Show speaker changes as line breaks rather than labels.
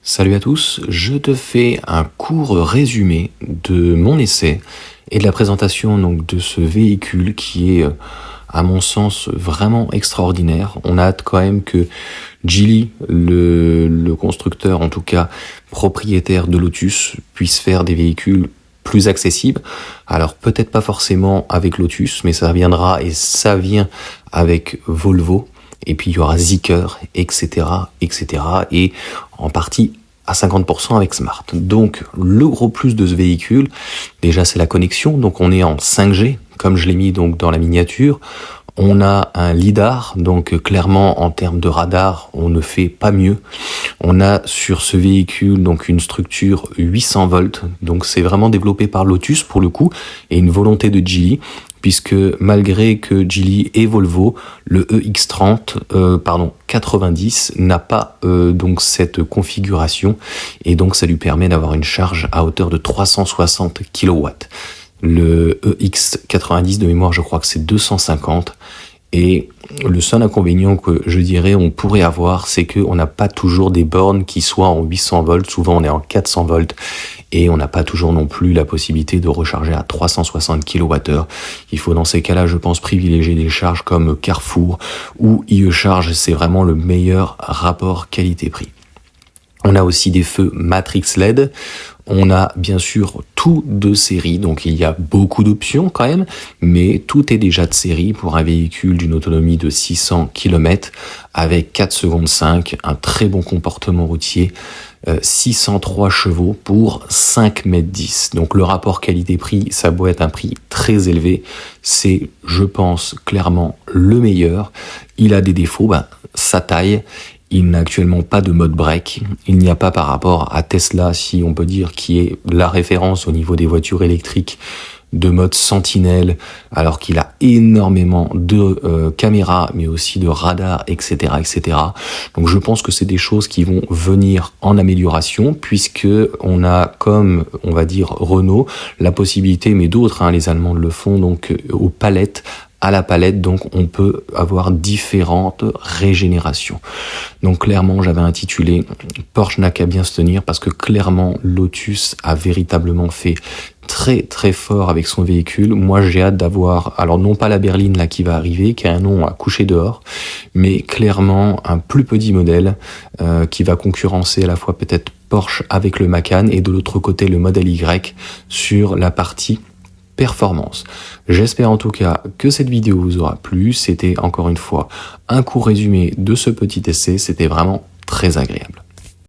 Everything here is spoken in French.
Salut à tous, je te fais un court résumé de mon essai et de la présentation donc de ce véhicule qui est à mon sens vraiment extraordinaire. On a hâte quand même que Geely, le constructeur en tout cas propriétaire de Lotus, puisse faire des véhicules plus accessibles. Alors peut-être pas forcément avec Lotus, mais ça viendra et ça vient avec Volvo. Et puis il y aura Zeekr, etc., etc. Et en partie à 50% avec Smart. Donc le gros plus de ce véhicule, déjà c'est la connexion. Donc on est en 5G, comme je l'ai mis donc dans la miniature. On a un lidar, donc clairement en termes de radar, on ne fait pas mieux. On a sur ce véhicule donc une structure 800 volts, donc c'est vraiment développé par Lotus pour le coup, et une volonté de Geely, puisque malgré que Geely et Volvo, le EX30, 90 n'a pas donc cette configuration, et donc ça lui permet d'avoir une charge à hauteur de 360 kW. Le EX90 de mémoire, je crois que c'est 250. Et le seul inconvénient que je dirais on pourrait avoir, c'est qu'on n'a pas toujours des bornes qui soient en 800 volts. Souvent, on est en 400 volts et on n'a pas toujours non plus la possibilité de recharger à 360 kWh. Il faut dans ces cas-là, je pense, privilégier des charges comme Carrefour ou IE Charge. C'est vraiment le meilleur rapport qualité-prix. On a aussi des feux Matrix LED. On a bien sûr tout de série, donc il y a beaucoup d'options quand même, mais tout est déjà de série pour un véhicule d'une autonomie de 600 km avec 4 secondes 5, un très bon comportement routier, 603 chevaux pour 5,10 m. Donc le rapport qualité-prix, ça doit être un prix très élevé, c'est je pense clairement le meilleur. Il a des défauts, sa taille. Il n'a actuellement pas de mode break. Il n'y a pas par rapport à Tesla, si on peut dire, qui est la référence au niveau des voitures électriques, de mode sentinelle, alors qu'il a énormément de caméras, mais aussi de radars, etc., etc. Donc je pense que c'est des choses qui vont venir en amélioration, puisque on a, comme on va dire Renault, la possibilité, mais d'autres, les Allemands le font, donc aux palettes, à la palette, donc on peut avoir différentes régénérations. Donc clairement, j'avais intitulé Porsche n'a qu'à bien se tenir, parce que clairement, Lotus a véritablement fait très très fort avec son véhicule. Moi, j'ai hâte d'avoir, alors non pas la berline là qui va arriver, qui a un nom à coucher dehors, mais clairement un plus petit modèle qui va concurrencer à la fois peut-être Porsche avec le Macan et de l'autre côté le modèle Y sur la partie performance. J'espère en tout cas que cette vidéo vous aura plu. C'était encore une fois un court résumé de ce petit essai. C'était vraiment très agréable.